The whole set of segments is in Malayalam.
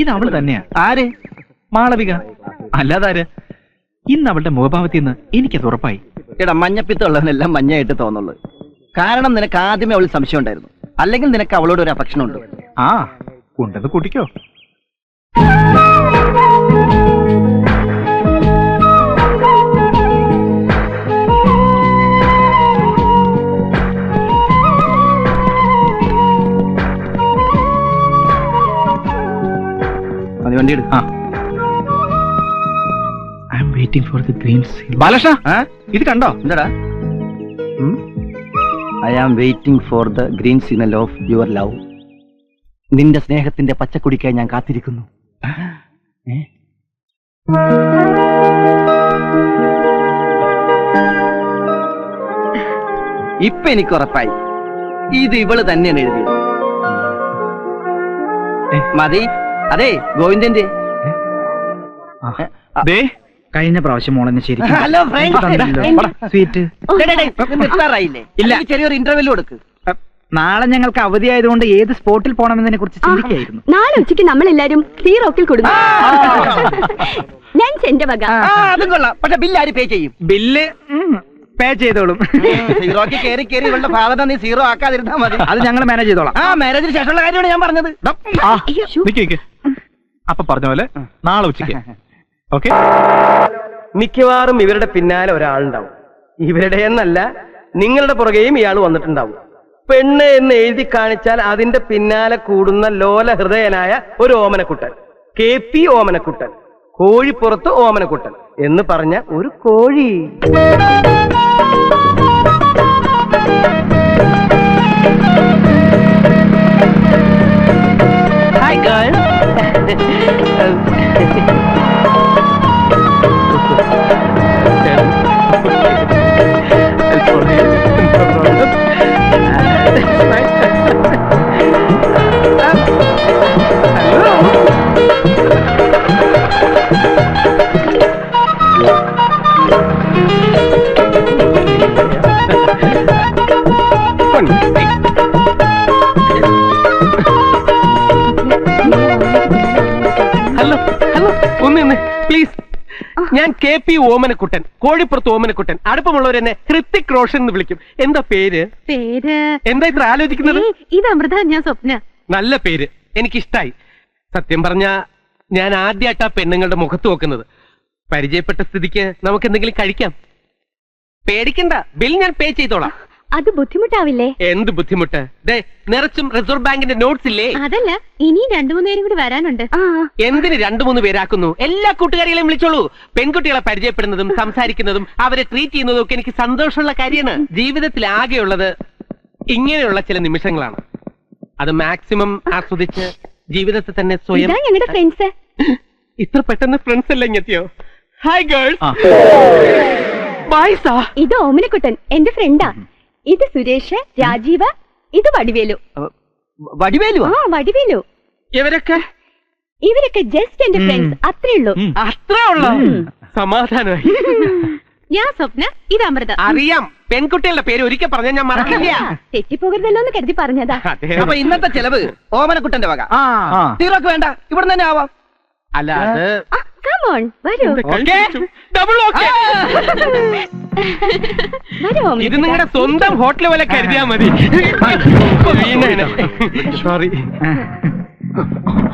ഇത് അവള് തന്നെയാ. ആര്? മാളവിക. അല്ലാതാര്? ഇന്ന് അവളുടെ മുഖഭാവത്തിന്ന് എനിക്കത് ഉറപ്പായി. എടാ, മഞ്ഞപ്പിത്തുള്ളവനെല്ലാം മഞ്ഞയായിട്ട് തോന്നുള്ളൂ. കാരണം നിനക്ക് ആദ്യമേ അവൾ സംശയം ഉണ്ടായിരുന്നു. അല്ലെങ്കിൽ നിനക്ക് അവളോട് ഒരു അഫെക്ഷൻ ഉണ്ട്. ആ ഉണ്ടത് കൂട്ടിക്കോ. അത് വണ്ടി എടു. I am waiting for the green signal. Balakrishna, ഇത് കണ്ടോ? എന്താടാ? I am waiting for the green signal of your love. നിന്റെ സ്നേഹത്തിന്റെ പച്ചക്കുടിക്കായി ഞാൻ കാത്തിരിക്കുന്നു. ഇപ്പൊ എനിക്ക് ഉറപ്പായി, ഇത് ഇവള് തന്നെയാണ് എഴുതിയത്. മതി. അതെ, ഗോവിന്ദന്റെ. കഴിഞ്ഞ പ്രാവശ്യം മോളെന്നെ ശരി. Hello sweet. നിർത്താറായില്ലേ? ഇല്ല, ചെറിയൊരു ഇന്റർവ്യൂ കൊടുക്ക്. നാളെ ഞങ്ങൾക്ക് അവധിയായതുകൊണ്ട് ഏത് സ്പോട്ടിൽ പോകണമെന്നതിനെ കുറിച്ച് ചിന്തിക്കായിരുന്നു. നാളെ ഉച്ചയ്ക്ക് നമ്മളെല്ലാരും സീ റോക്കിൽ കൊടുക്കും. ഞാൻ എന്റെ വക. അതും കൊള്ളാം. പക്ഷെ ബില്ല് ആര് പേ ചെയ്യും? ബില്ല് പേ ചെയ്തോളും. സീറോക്ക് കയറി കയറി ഇവളുടെ ഭാവന നീ സീറോ ആക്കാതിരുന്നാ മതി. അത് ഞങ്ങൾ മാനേജ് ചെയ്തോളാം. മാരേജിന് ശേഷമുള്ള കാര്യമാണ് ഞാൻ പറഞ്ഞത്. അപ്പൊ പറഞ്ഞ പോലെ നാളെ ഉച്ചയ്ക്ക്. ഓക്കെ. മിക്കവാറും ഇവരുടെ പിന്നാലെ ഒരാളുണ്ടാവും. ഇവരുടെ എന്നല്ല, നിങ്ങളുടെ പുറകെയും ഇയാൾ വന്നിട്ടുണ്ടാവും. പെണ്ണ് എന്ന് എഴുതി കാണിച്ചാൽ അതിന്റെ പിന്നാലെ കൂടുന്ന ലോല ഹൃദയനായ ഒരു ഓമനക്കുട്ടൻ. KP ഓമനക്കുട്ടൻ, കോഴിപ്പുറത്ത് ഓമനക്കുട്ടൻ എന്ന് പറഞ്ഞ ഒരു കോഴി. Hi girl. പ്ലീസ്, ഞാൻ KP ഓമനക്കുട്ടൻ, കോഴിപ്പുറത്ത് ഓമനക്കുട്ടൻ. അടുപ്പമുള്ളവരെന്നെ ഹൃത്തിക് റോഷൻ എന്ന് വിളിക്കും. എന്താ പേര്? എന്താ ഇത്ര ആലോചിക്കുന്നത്? ഇത് അമൃത, ഞാൻ സ്വപ്ന. നല്ല പേര്, എനിക്കിഷ്ടായി. സത്യം പറഞ്ഞ ഞാൻ ആദ്യമായിട്ടാ പെണ്ണുങ്ങളുടെ മുഖത്ത് നോക്കുന്നത്. പരിചയപ്പെട്ട സ്ഥിതിക്ക് നമുക്ക് എന്തെങ്കിലും കഴിക്കാം. പേടിക്കണ്ട, ബിൽ ഞാൻ പേ ചെയ്തോളാം. അത് ബുദ്ധിമുട്ടാവില്ലേ? എന്ത് ബുദ്ധിമുട്ട്? നിറച്ചും റിസർവ് ബാങ്കിന്റെ നോട്ട്സ് ഇല്ലേ? അതല്ല, ഇനിയും 2-3 പേരും കൂടി വരാനുണ്ട്. എന്തിന് 2-3 പേരാക്കുന്നു? എല്ലാ കൂട്ടുകാരികളെയും വിളിച്ചോളൂ. പെൺകുട്ടികളെ പരിചയപ്പെടുന്നതും സംസാരിക്കുന്നതും അവരെ ട്രീറ്റ് ചെയ്യുന്നതും ഒക്കെ എനിക്ക് സന്തോഷമുള്ള കാര്യമാണ്. ജീവിതത്തിൽ ആകെയുള്ളത് ഇങ്ങനെയുള്ള ചില നിമിഷങ്ങളാണ്. അത് മാക്സിമം ആസ്വദിച്ച് ജീവിതത്തെ തന്നെ സ്വയം. ഞങ്ങളുടെ ഫ്രണ്ട്സ്. ഇത്ര പെട്ടെന്ന് ഫ്രണ്ട്സ് എല്ലാം ഇങ്ങെത്തിയോ? Hi girls. ബായ്സാ. ഇത് ഓമനക്കുട്ടൻ, എന്റെ ഫ്രണ്ടാ. ഇത് സുരേഷ്, രാജീവ്, ഇത് വടിവേലു. വടിവേലു? വടിവേലു. ഇവരൊക്കെ ജസ്റ്റ് എന്റെ ഫ്രണ്ട്സ്, അത്രേ ഉള്ളൂ. അത്രേ ഉള്ളൂ? സമാധാനമായി. ഞാൻ സ്വപ്ന, ഇത് അമൃത. അറിയാം, പെൺകുട്ടികളുടെ പേര് ഒരിക്കൽ പറഞ്ഞാൽ ഞാൻ മറക്കില്ല. തെറ്റിപ്പോകരുതല്ലോ എന്ന് കരുതി പറഞ്ഞതാ. അപ്പൊ ഇന്നത്തെ ചെലവ് ഓമനക്കുട്ടന്റെ വക. സീറോക്ക് വേണ്ട, ഇവിടെ തന്നെ ആവാം. അല്ല, അത് Come on, വരൂ. ഇത് നിങ്ങളുടെ സ്വന്തം ഹോട്ടൽ പോലെ കരുതിയാ മതി. സോറി.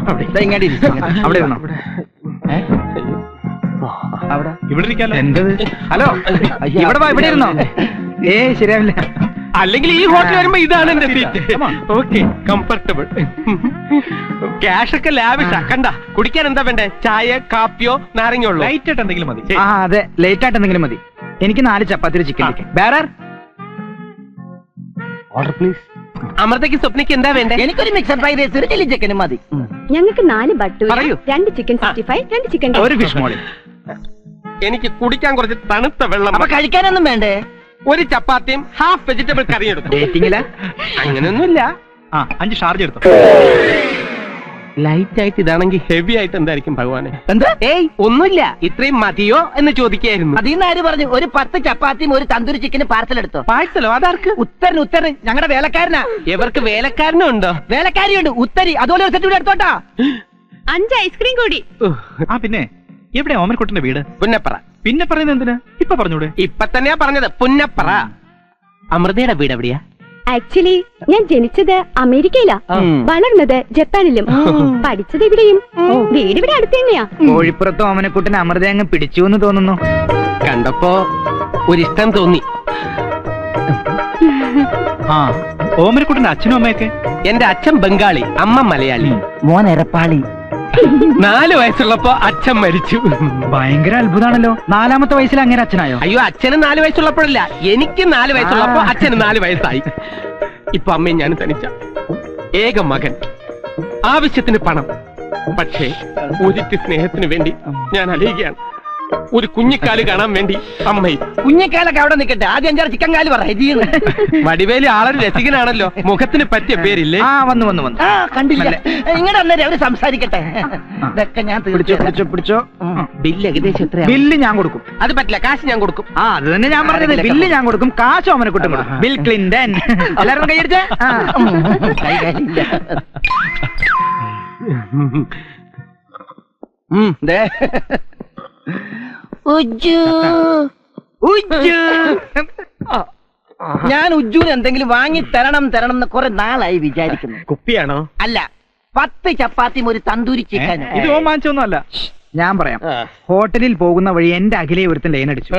അവിടെ ഇരുന്നോ? ഇവിടെ ഇരിക്കാലോ. എന്തത്? ഹലോ, ഇവിടെ വാ, ഇവിടെ ഇരുന്നോ? ശരിയാവില്ല. അല്ലെങ്കിൽ ഈ ഹോട്ടൽ വരുമ്പോ ഇതാണ് എന്റെ സീറ്റ്. Okay, comfortable. ക്യാഷ് ഒക്കെ ലാവിഷാ. കണ്ട, കുടിക്കാൻ എന്താ വേണ്ടേ? ചായ, കാപ്പിയോ, നാരങ്ങയോ? ലൈറ്റ് ആയിട്ട് എന്തെങ്കിലും മതി. അതെ, ലൈറ്റ് ആയിട്ട് എന്തെങ്കിലും മതി. എനിക്ക് 4 chapati, chicken. Bearer order please. അമൃതയ്ക്ക് സ്വപ്നയ്ക്ക് എന്താ വേണ്ടേ? എനിക്കൊരു മിക്സഡ് ഫ്രൈഡ് റൈസ്, ഒരു ചില്ലി ചിക്കനും മതി. ഞങ്ങൾക്ക് 4 ബട്ടൂര, 2 ചിക്കൻ 65, 2 ചിക്കൻ, ഒരു ഫിഷ് മോളി. എനിക്ക് കുടിക്കാൻ കുറച്ച് തണുത്ത വെള്ളം. അപ്പൊ കഴിക്കാനൊന്നും വേണ്ടേ? ഒരു ചപ്പാത്തിയും ഹാഫ് വെജിറ്റബിൾ കറി എടുത്തു. അങ്ങനെയൊന്നുമില്ല. 5 ഷാർജ് എടുത്തു. ലൈറ്റ് ആയിട്ട് ഇതാണെങ്കിൽ ഹെവി ആയിട്ട് എന്തായിരിക്കും ഭഗവാനെ? എന്താ? ഏയ് ഒന്നുമില്ല, ഇത്രയും മതിയോ എന്ന് ചോദിക്കായിരുന്നു. അതിന്ന് ആര് പറഞ്ഞു? ഒരു 10 ചപ്പാത്തിയും ഒരു തന്തൂരി ചിക്കനും പാർസൽ എടുത്തോ. പാഴ്സലോ? അതാർക്ക്? ഉത്തരന് ഞങ്ങളുടെ വേലക്കാരനാ. ഇവർക്ക് വേലക്കാരനും ഉണ്ടോ? വേലക്കാരിയുണ്ട്, ഉത്തരി. അതുപോലെ ഒരു സെറ്റ് കൂടി എടുത്തോട്ടാ. 5 ഐസ്ക്രീം കൂടി. ആ പിന്നെ എവിടെ ഓമനക്കുട്ടന്റെ വീട്? പുന്നപ്പറ. പിന്നെ പറയുന്നത് എന്തിനാ? ഇപ്പൊ പറഞ്ഞൂടെ? ഇപ്പൊ തന്നെയാ പറഞ്ഞത്, പുന്നപ്പറ. അമൃതയുടെ വീട് എവിടെയാ? ആക്ച്വലി ഞാൻ ജനിച്ചത് അമേരിക്കയിലാ, വളർന്നത് ജപ്പാനിലും, പഠിച്ചത് ഇവിടെയും. വീട് ഇവിടെ അടുത്ത് തന്നെയാ. കോഴിപ്പുറത്ത് ഓമനക്കുട്ടൻ അമൃത അങ്ങ് പിടിച്ചു എന്ന് തോന്നുന്നു. കണ്ടപ്പോ ഒരിഷ്ടം തോന്നി. ആ ഓമനക്കുട്ടന്റെ അച്ഛനും അമ്മയൊക്കെ? എന്റെ അച്ഛൻ ബംഗാളി, അമ്മ മലയാളി. മോൻ എരപ്പാളി. 4 വയസ്സുള്ളപ്പോ അച്ഛൻ മരിച്ചു. ഭയങ്കര അത്ഭുതാണല്ലോ. 4-ാമത്തെ വയസ്സിൽ അങ്ങനെ അച്ഛനായോ? അയ്യോ, അച്ഛന് 4 വയസ്സുള്ളപ്പോഴല്ല, എനിക്ക് 4 വയസ്സുള്ളപ്പോ അച്ഛന് 4 വയസ്സായി. ഇപ്പൊ അമ്മയും ഞാൻ തനിച്ച ഏക മകൻ, ആവശ്യത്തിന് പണം. പക്ഷേ ഒരിറ്റ് സ്നേഹത്തിന് വേണ്ടി ഞാൻ അലയുകയാണ്. ഒരു കുഞ്ഞിക്കാല് കാണാൻ വേണ്ടി അമ്മയും. കുഞ്ഞിക്കാലൊക്കെ അവിടെ നിൽക്കട്ടെ, ആദ്യം 5-6 ചിക്കൻ കാല് പറ. വടിവേലി ആളൊരു രസികനാണല്ലോ, മുഖത്തിന് പറ്റിയ പേരില്ലേ? ആ വന്നു. ആ കണ്ടില്ല, ഇങ്ങടെ അന്നേരം അവര് സംസാരിക്കട്ടെ. ഇതൊക്കെ ഞാൻ പിടിച്ചോ. ബില്ല് ഏകദേശം എത്രയാ? ബില്ല് ഞാൻ കൊടുക്കും. അത് പറ്റില്ല, കാശ് ഞാൻ കൊടുക്കും. ആ അത് തന്നെ ഞാൻ പറഞ്ഞത്. ബില്ല് ഞാൻ കൊടുക്കും, കാശ് ഓമനക്കുട്ടൻ കൊടുക്കും. Bill Clinton. എല്ലാവരും കൈയടിച്ചേ. കൈകാലില്ല. ഞാൻ ഉജ്ജുവിന് എന്തെങ്കിലും വാങ്ങി തരണം എന്ന് കുറെ നാളായി വിചാരിക്കുന്നു. കുപ്പിയാണോ? അല്ല, 10 ചപ്പാത്തിയും ഒരു തന്തൂരി ചിക്കൻ. ഇത് ഓമാനിച്ചൊന്നും അല്ല. ഞാൻ പറയാം. ഹോട്ടലിൽ പോകുന്ന വഴി എന്റെ അഖിലെ ഒരുത്തൻ ലൈൻ അടിച്ചു.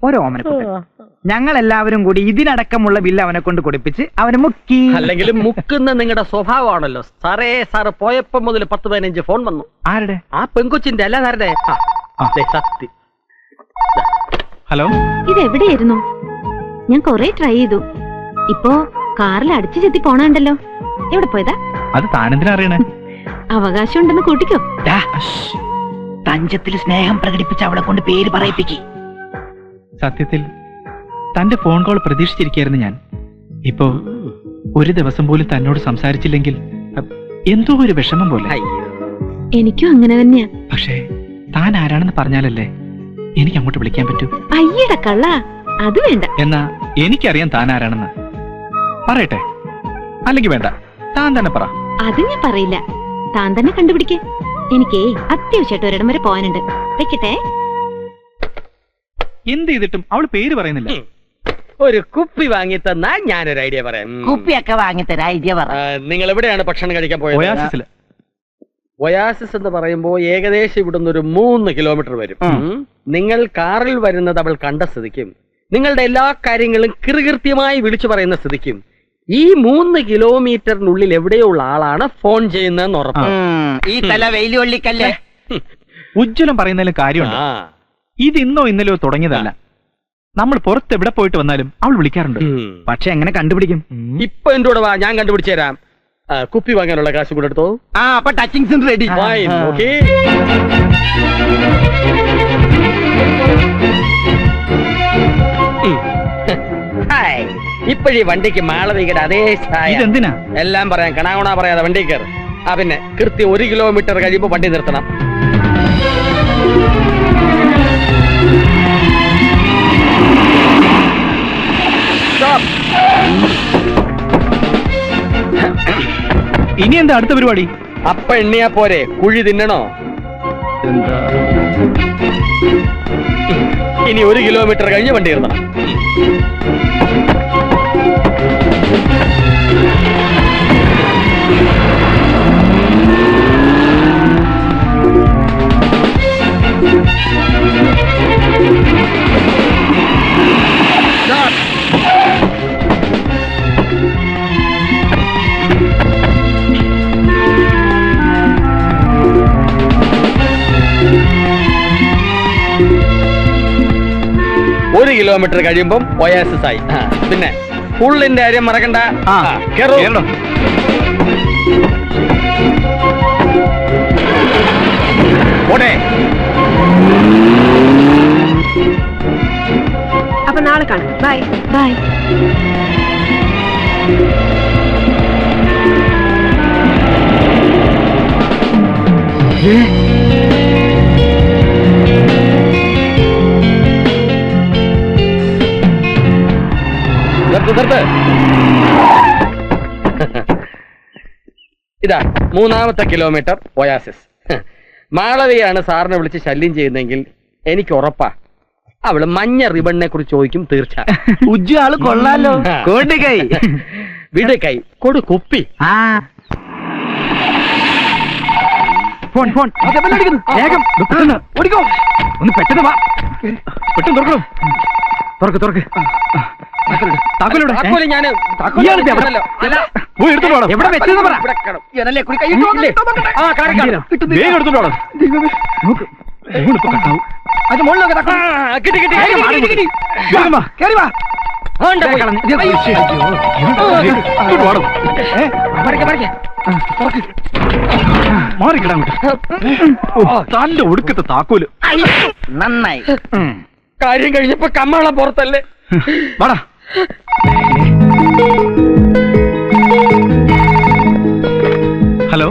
ഒരു ഓമനക്കുട്ടൻ. ഞങ്ങൾ എല്ലാവരും കൂടി ഇതിനടക്കമുള്ള ബില്ല് അവനെ കൊണ്ട് കൊടുപ്പിച്ച് അവന് മുക്കി. അല്ലെങ്കിൽ മുക്കുന്ന നിങ്ങളുടെ സ്വഭാവമാണല്ലോ സാറേ. സാറ് പോയപ്പോ മുതൽ 10-15 ഫോൺ വന്നു. ആരുടെ? ആ പെങ്കൊച്ചിന്റെ അല്ല സാറുടെ. സത്യം. ഹലോ, ഇത് എവിടെയായിരുന്നു? ഞാൻ കൊറേ ട്രൈ ചെയ്തു. ഇപ്പോ കാറിൽ അടിച്ചു ചെത്തി പോണുണ്ടല്ലോ. എവിടെ പോയതാ? അത് താനെന്തിനാ അറിയണേ? അവകാശം ഉണ്ടെന്ന് കൂട്ടിക്കോ. തഞ്ചത്തിൽ സ്നേഹം പ്രകടിപ്പിച്ച് അവളെ കൊണ്ട് പേര് പറയിപ്പിക്കി. സത്യത്തിൽ തന്റെ ഫോൺ കോൾ പ്രതീക്ഷിച്ചിരിക്കുകയായിരുന്നു ഞാൻ. ഇപ്പോ ഒരു ദിവസം പോലും തന്നോട് സംസാരിച്ചില്ലെങ്കിൽ എന്തോ ഒരു വിഷമം പോലെ. എനിക്കും അങ്ങനെ തന്നെയാ. പക്ഷേ താൻ ആരാണെന്ന് പറഞ്ഞാലല്ലേ എനിക്ക് അങ്ങോട്ട് വിളിക്കാൻ പറ്റൂ. അയ്യട കള്ള, അത് വേണ്ട. എന്നാ എനിക്കറിയാം താൻ ആരാണെന്ന്. പറയട്ടെ? അല്ലെങ്കിൽ വേണ്ട, താൻ തന്നെ പറ. അത് ഞാൻ പറയില്ല, താൻ തന്നെ കണ്ടുപിടിക്കേ. എനിക്കേ അത്യാവശ്യമായിട്ട് ഒരിടം വരെ പോകാനുണ്ട്. വെക്കട്ടെ. എന്ത് ചെയ്തിട്ടും അവള് പേര് പറയുന്നില്ല. ഒരു കുപ്പി വാങ്ങി തന്നാ ഞാനൊരു ഐഡിയ പറയാം. കുപ്പിയൊക്കെ വാങ്ങിത്തരാ, ഐഡിയ പറ. നിങ്ങൾ എവിടെയാണ് ഭക്ഷണം കഴിക്കാൻ പോയത്? ഒയാസിസില്. ഒയാസിസ് എന്ന് പറയുമ്പോ ഏകദേശം ഇവിടുന്ന് ഒരു 3 കിലോമീറ്റർ വരും. നിങ്ങൾ കാറിൽ വരുന്നത് അവൾ കണ്ട സ്ഥിതിക്കും നിങ്ങളുടെ എല്ലാ കാര്യങ്ങളും കൃത്യമായി വിളിച്ചു പറയുന്ന സ്ഥിതിക്കും ഈ 3 കിലോമീറ്ററിനുള്ളിൽ എവിടെയുള്ള ആളാണ് ഫോൺ ചെയ്യുന്നതെന്ന് ഉറപ്പ്. ഈ തല വെയില് കൊള്ളിക്കല്ലേ. ഉജ്ജ്വലം പറയുന്നതിലും കാര്യമുണ്ട്. ഇത് ഇന്നോ ഇന്നലെയോ തുടങ്ങിയതല്ല. നമ്മൾ പുറത്ത് എവിടെ പോയിട്ട് വന്നാലും അവൾ വിളിക്കാറുണ്ട്. പക്ഷെ എങ്ങനെ കണ്ടുപിടിക്കും? ഇപ്പൊ എന്റെ കൂടെ വാ, ഞാൻ കണ്ടുപിടിച്ചു തരാം. കുപ്പി വാങ്ങാനുള്ള കാശ് കൂടെ എടുത്തോ. അപ്പൊ ടച്ചിങ്സ് റെഡി. ഓക്കേ. ഇപ്പോഴീ വണ്ടിക്ക് മാളവികയുടെ അതേ ഇതെന്തിനാ? എല്ലാം പറയാം, കണാകുണ പറയാതെ വണ്ടി കയറി. പിന്നെ കൃത്യം 1 കിലോമീറ്റർ കഴിയുമ്പോ വണ്ടി നിർത്തണം. ഇനി എന്താ അടുത്ത പരിപാടി? അപ്പ എണ്ണിയാ പോരെ, കുഴി തിന്നണോ? ഇനി 1 കിലോമീറ്റർ കഴിഞ്ഞ് വണ്ടി നിർത്തണം. ഒരു കിലോമീറ്റർ കഴിയുമ്പം ഒയാസിസ് ആയി. പിന്നെ ഫുള്ളിന്റെ കാര്യം മറക്കണ്ട. ഓടേ. അപ്പൊ നാളെ കാണാം. Bye bye. ഇതാ 3-ാമത്തെ കിലോമീറ്റർ ഒയാസിസ്. മാളവിയാണ് സാറിനെ വിളിച്ച് ശല്യം ചെയ്യുന്നെങ്കിൽ എനിക്ക് ഉറപ്പാ അവള് മഞ്ഞ റിബണിനെ കുറിച്ച് ചോദിക്കും തീർച്ച. ഉജ്ജു ആള് കൊള്ളാലോ. കൊടുകൈ വിട് കൈ കൊടു കുപ്പി. ആ ഫോൺ ഫോൺ വേഗം ഓടിക്കോ. ഒന്ന് പെട്ടെന്ന് വാ, പെട്ടെന്ന് തുറക്കണം. തുറക്ക് തുറക്ക്. താക്കോലെവിടെ? താക്കോല് ഞാന് ഇയാളിത് എവിടെ? അല്ല, പോയി എടുത്തോണ്ട് വാടാ. എവിടെ വെച്ചെന്ന് പറ. ഇവിടെ കാണും. ഇവനല്ലേ കുടി കൈ ഇട്ട് ഇല്ലേ? ആ, കാണും, കാണും. വേഗം എടുത്തോണ്ട് വാടാ. നോക്ക്, ഫോണിപ്പോ കട്ടാവും. അത് മുകളിലൊക്കെ ആ, കിട്ടി, കിട്ടി, കിട്ടി, കിട്ടി, കിട്ടി. വേഗം വാ, കേറി വാ. ആണ്ട പോയി. ഇങ്ങോട്ട് വാടോ. മറിക്ക്, മറിക്ക്. മാറിക്കിടാ തന്റെ ഒടുക്കത്തെ താക്കോല്. നന്നായി. കാര്യം കഴിഞ്ഞപ്പോ കമ്മളം പുറത്തല്ലേ. വാടാ. ഹലോ,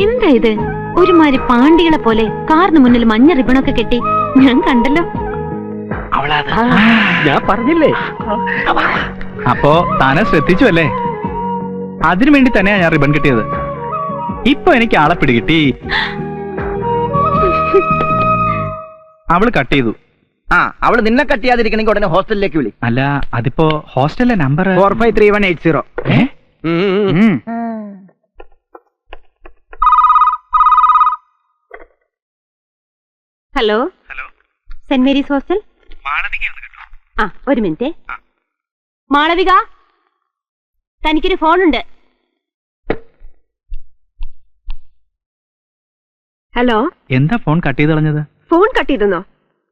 എന്താ ഇത്? ഒരുമാതിരി പാണ്ടികളെ പോലെ കാറിന് മുന്നിൽ മഞ്ഞ റിബണൊക്കെ കെട്ടി ഞാൻ കണ്ടല്ലോ. ഞാൻ പറഞ്ഞില്ലേ. അപ്പോ താനെ ശ്രദ്ധിച്ചു അല്ലേ? അതിനു വേണ്ടി തന്നെയാ ഞാൻ റിബൺ കിട്ടിയത്. ഇപ്പൊ എനിക്ക് ആളെ പിടികിട്ടി. അവള് കട്ട് ചെയ്തു. ആ, അവള് നിന്നെ കട്ട് ചെയ്യാതിരിക്കണമെങ്കിൽ ഉടനെ ഹോസ്റ്റലിലേക്ക് വിളി. അല്ല, അതിപ്പോ ഹോസ്റ്റലിലെ number 453180. Hello, saint Mary's hostel. ആ, ഒരു മിനിറ്റ്. മാളവിക, തനിക്കൊരു ഫോണുണ്ട്. ഹലോ, എന്താ ഫോൺ കട്ട് ചെയ്ത് കളഞ്ഞത്? ഫോൺ കട്ട് ചെയ്തെന്നോ?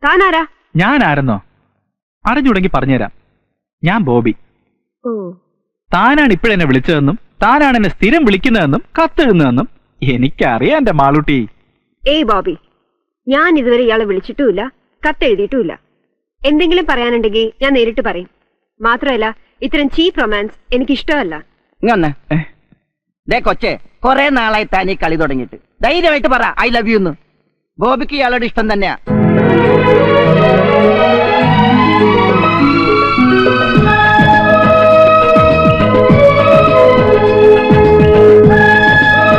താനാരാ? ഞാൻ ആരെന്നോ അറിഞ്ഞുടങ്ങി പറഞ്ഞുതരാം. ഞാൻ ബോബി. ഓ, താനാണ് ഇപ്പോഴെന്നെ വിളിച്ചതെന്നും താനാണ് എന്നെ സ്ഥിരം വിളിക്കുന്നതെന്നും കത്തെഴുതുന്നതെന്നും എനിക്കറിയാം എന്റെ മാളൂട്ടി. ഏയ് ബോബി, ഞാൻ ഇതുവരെ ഇയാളെ വിളിച്ചിട്ടുമില്ല, കത്തെഴുതിയിട്ടുമില്ല. എന്തെങ്കിലും പറയാനുണ്ടെങ്കിൽ ഞാൻ നേരിട്ട് പറയും. മാത്രമല്ല, ഇത്തരം ചീപ്പ് റൊമാൻസ് എനിക്ക് ഇഷ്ടമല്ല. ഇങ്ങനെ ദേ കൊച്ചേ, കൊറേ നാളായി താൻ ഈ കളി തുടങ്ങിയിട്ട് ധൈര്യമായിട്ട് പറ ഐ ലവ് യു എന്ന്. ബോബിക്ക് ഇയാളോട് ഇഷ്ടം തന്നെയാ.